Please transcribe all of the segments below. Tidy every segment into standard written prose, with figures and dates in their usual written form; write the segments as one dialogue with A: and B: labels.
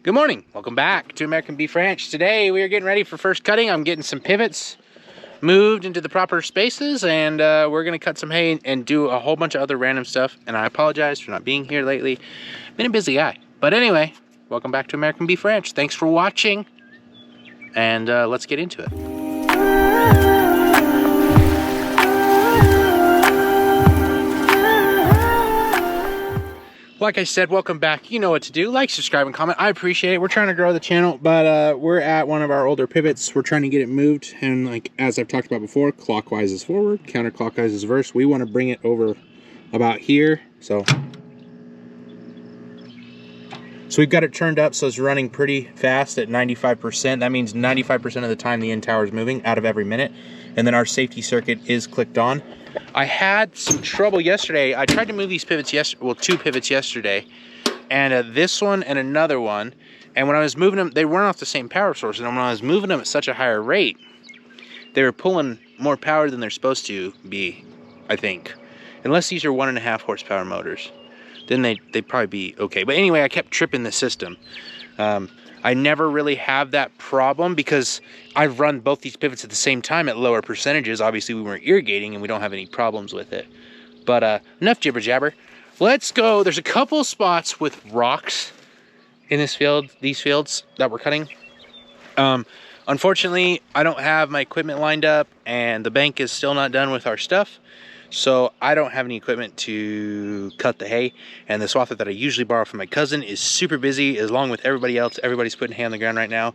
A: Good morning, welcome back to American Beef Ranch. Today we are getting ready for first cutting. I'm getting some pivots moved into the proper spaces, and we're gonna cut some hay and do a whole bunch of other random stuff. And I apologize for not being here lately. Been a busy guy. But anyway, welcome back to American Beef Ranch. Thanks for watching, and let's get into it. Like I said, welcome back. You know what to do. Like, subscribe, and comment. I appreciate it. We're trying to grow the channel, but we're at one of our older pivots. We're trying to get it moved, and like as I've talked about before, clockwise is forward, counterclockwise is reverse. We want to bring it over about here. So we've got it turned up so it's running pretty fast at 95%. That means 95% of the time the end tower is moving out of every minute. And then our safety circuit is clicked on. I had some trouble yesterday. I tried to move these pivots two pivots yesterday, and this one and another one. And when I was moving them, they weren't off the same power source. And when I was moving them at such a higher rate, they were pulling more power than they're supposed to be, I think. Unless these are 1.5 horsepower motors, then they'd probably be okay. But anyway, I kept tripping the system. I never really have that problem because I've run both these pivots at the same time at lower percentages. Obviously, we weren't irrigating and we don't have any problems with it. But enough jibber jabber. Let's go. There's a couple spots with rocks in this field, these fields that we're cutting. Unfortunately, I don't have my equipment lined up, and the bank is still not done with our stuff. So I don't have any equipment to cut the hay, and the swather that I usually borrow from my cousin is super busy along with everybody else. Everybody's putting hay on the ground right now,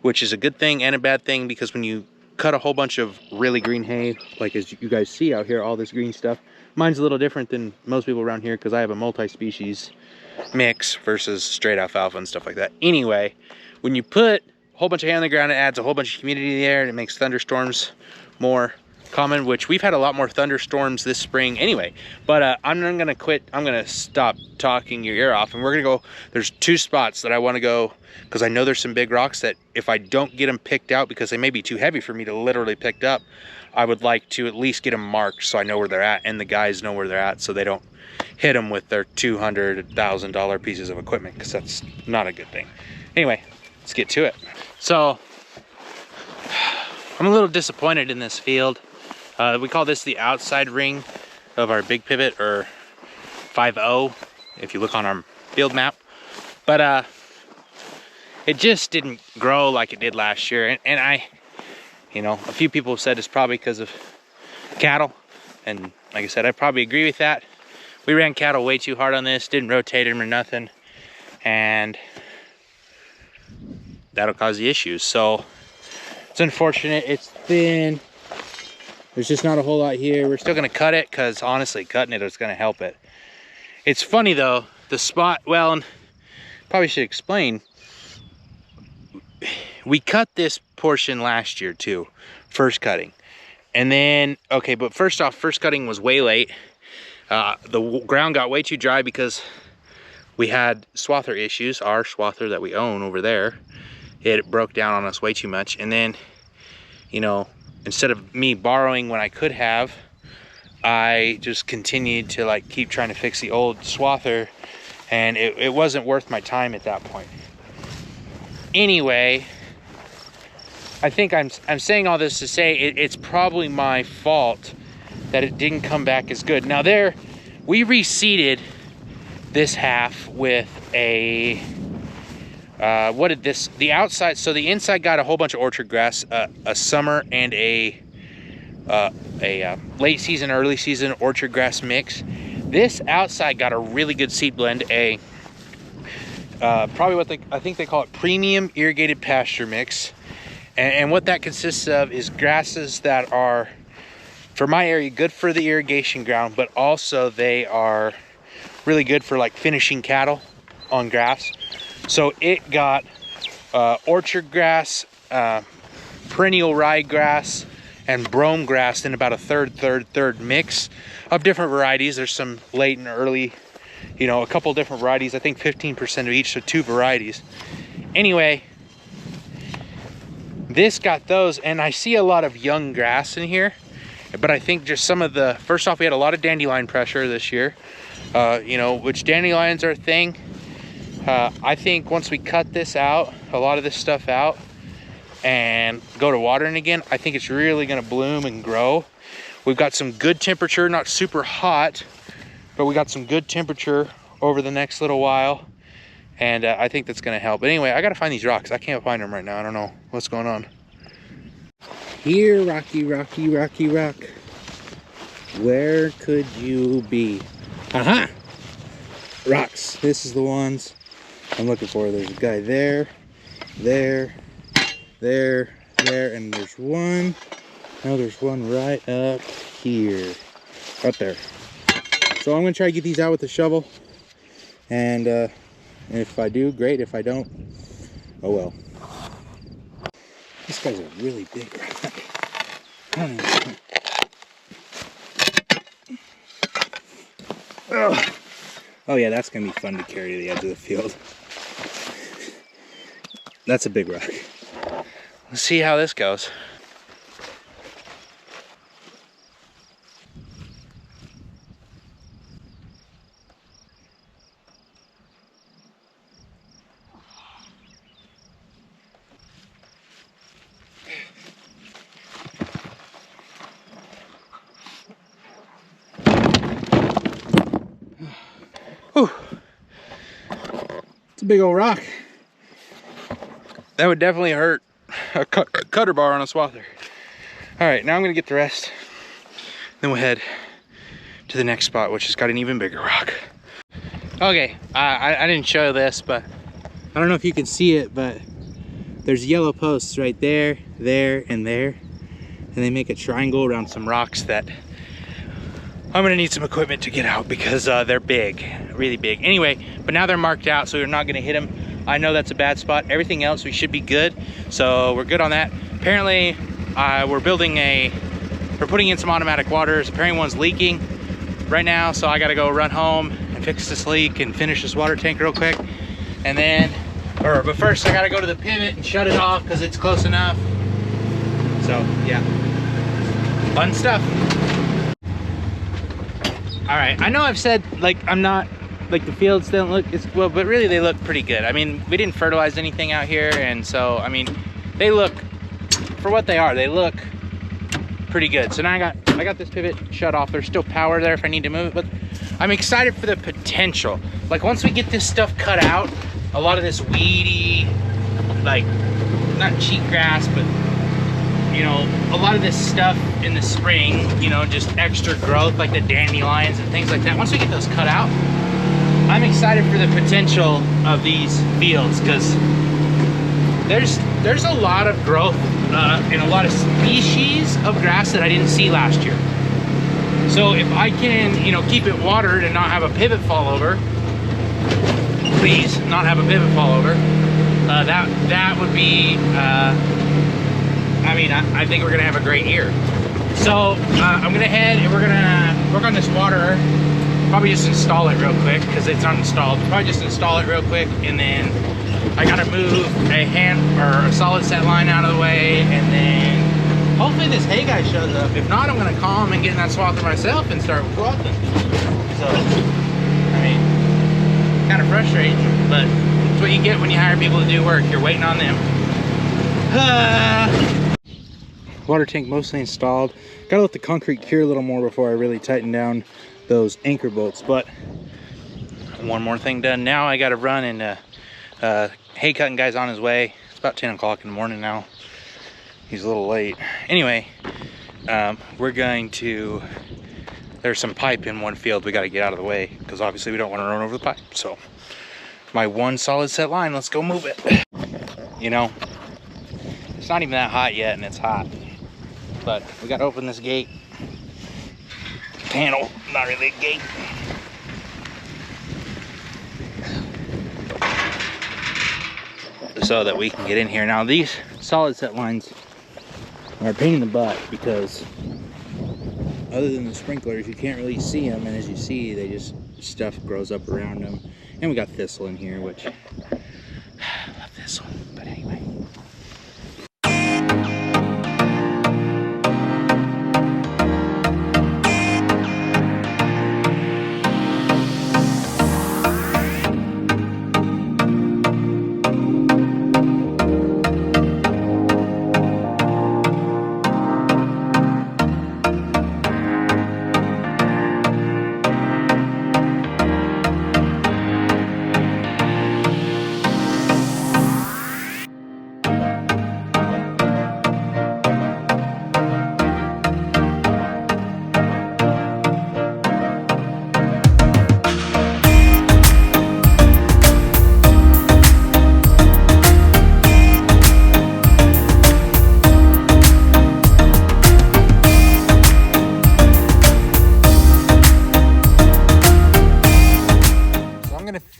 A: which is a good thing and a bad thing, because when you cut a whole bunch of really green hay, like as you guys see out here, all this green stuff, mine's a little different than most people around here because I have a multi-species mix versus straight alfalfa and stuff like that. Anyway, when you put a whole bunch of hay on the ground, it adds a whole bunch of humidity there, and it makes thunderstorms more common, which we've had a lot more thunderstorms this spring anyway. But I'm gonna quit. I'm gonna stop talking your ear off, and we're gonna go. There's two spots that I want to go because I know there's some big rocks that if I don't get them picked out, because they may be too heavy for me to literally pick up, I would like to at least get them marked so I know where they're at, and the guys know where they're at, so they don't hit them with their $200,000 pieces of equipment, because that's not a good thing. Anyway, let's get to it. So I'm a little disappointed in this field. We call this the outside ring of our big pivot, or 5-0 if you look on our field map. But it just didn't grow like it did last year, and I, you know, a few people have said it's probably because of cattle, and like I said, I probably agree with that. We ran cattle way too hard on this, didn't rotate them or nothing, and that'll cause the issues. So it's unfortunate. It's thin. There's just not a whole lot here. We're still gonna cut it because honestly, cutting it is gonna help it. It's funny though, the spot, well, and probably should explain, we cut this portion last year too, first cutting. And then, okay, but first off, first cutting was way late. The ground got way too dry because we had swather issues. Our swather that we own over there, it broke down on us way too much. And then, you know, instead of me borrowing when I could have, I just continued to like keep trying to fix the old swather, and it wasn't worth my time at that point. Anyway, I think I'm saying all this to say it's probably my fault that it didn't come back as good. Now we reseeded this half with a the outside, so the inside got a whole bunch of orchard grass, a summer and a late season, early season orchard grass mix. This outside got a really good seed blend, probably what I think they call it premium irrigated pasture mix. And what that consists of is grasses that are, for my area, good for the irrigation ground, but also they are really good for like finishing cattle on grass. So it got orchard grass, perennial ryegrass, and brome grass in about a third mix of different varieties. There's some late and early, you know, a couple different varieties. I think 15% of each, so 2 varieties. Anyway, this got those, and I see a lot of young grass in here, but I think just some of the, first off, we had a lot of dandelion pressure this year, you know, which dandelions are a thing. I think once we cut this out, a lot of this stuff out, and go to watering again, I think it's really gonna bloom and grow. We've got some good temperature, not super hot, but we got some good temperature over the next little while. And I think that's gonna help. But anyway, I gotta find these rocks. I can't find them right now. I don't know what's going on. Here, Rocky, Rocky, Rocky, Rock. Where could you be? Aha! Rocks. This is the ones I'm looking for. There's a guy there, there, there, and there's one. Now there's one right up here. Up there. So I'm gonna try to get these out with the shovel. And if I do, great. If I don't, oh well. This guy's a really big rock. Oh yeah, that's gonna be fun to carry to the edge of the field. That's a big rock. Let's see how this goes. Whew. It's a big old rock. That would definitely hurt a cutter bar on a swather. All right, now I'm gonna get the rest. Then we'll head to the next spot, which has got an even bigger rock. Okay, I didn't show this, but I don't know if you can see it, but there's yellow posts right there, there, and there. And they make a triangle around some rocks that I'm gonna need some equipment to get out because they're big, really big. Anyway, but now they're marked out, so we're not gonna hit them. I know that's a bad spot. Everything else, we should be good. So we're good on that. Apparently, we're putting in some automatic waters. Apparently one's leaking right now, so I gotta go run home and fix this leak and finish this water tank real quick. And then, but first I gotta go to the pivot and shut it off because it's close enough. So yeah, fun stuff. All right, I know I've said like I'm not, like the fields don't look as well, but really they look pretty good. I mean, we didn't fertilize anything out here, and so I mean, they look, for what they are, they look pretty good. So now I got this pivot shut off. There's still power there if I need to move it, but I'm excited for the potential. Like once we get this stuff cut out, a lot of this weedy, like not cheatgrass, but you know, a lot of this stuff in the spring, you know, just extra growth like the dandelions and things like that. Once we get those cut out, I'm excited for the potential of these fields because there's a lot of growth and a lot of species of grass that I didn't see last year. So if I can, you know, keep it watered and not have a pivot fall over, please not have a pivot fall over, that would be, I mean, I think we're gonna have a great year. So I'm gonna head and we're gonna work on this water. Probably just install it real quick because it's uninstalled. Probably just install it real quick, and then I gotta move a solid set line out of the way, and then hopefully this hay guy shows up. If not, I'm gonna call him and get in that swather myself and start swathing. So, I mean, kind of frustrating, but it's what you get when you hire people to do work. You're waiting on them. Water tank mostly installed. Gotta let the concrete cure a little more before I really tighten down those anchor bolts. But one more thing done. Now I gotta run, and hay cutting guy's on his way. It's about 10 o'clock in the morning now. He's a little late. Anyway, we're going to, there's some pipe in one field we got to get out of the way because obviously we don't want to run over the pipe. So my one solid set line, let's go move it. You know, it's not even that hot yet, and it's hot, but we got to open this gate panel, not really a gate. So that we can get in here. Now these solid set lines are a pain in the butt because other than the sprinklers, you can't really see them, and as you see, they just, stuff grows up around them. And we got thistle in here, which I love thistle, but anyway.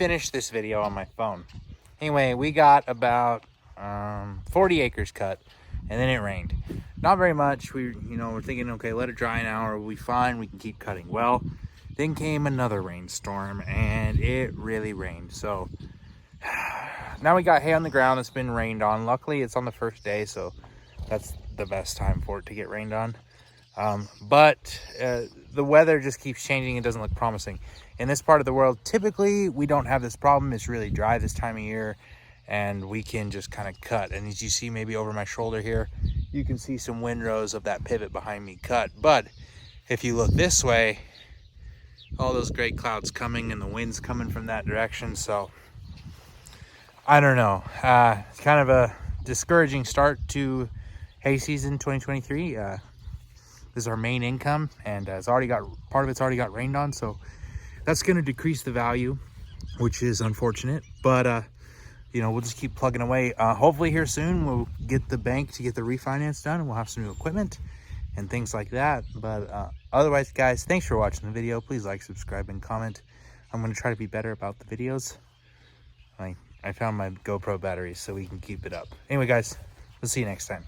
A: finish this video on my phone. Anyway, we got about 40 acres cut, and then it rained. Not very much. We're thinking, okay, let it dry an hour, we'll be fine, we can keep cutting. Well, then came another rainstorm, and it really rained. So now we got hay on the ground that's been rained on. Luckily, it's on the first day, so that's the best time for it to get rained on. But the weather just keeps changing. It doesn't look promising. In this part of the world, typically we don't have this problem. It's really dry this time of year, and we can just kind of cut. And as you see, maybe over my shoulder here, you can see some windrows of that pivot behind me cut. But if you look this way, all those great clouds coming and the winds coming from that direction. So I don't know. It's kind of a discouraging start to hay season 2023. This is our main income, and part of it's already got rained on, so that's going to decrease the value, which is unfortunate. But we'll just keep plugging away. Hopefully here soon we'll get the bank to get the refinance done, and we'll have some new equipment and things like that. But otherwise, guys, thanks for watching the video. Please like, subscribe, and comment. I'm going to try to be better about the videos. I found my GoPro batteries, so we can keep it up. Anyway, guys, we'll see you next time.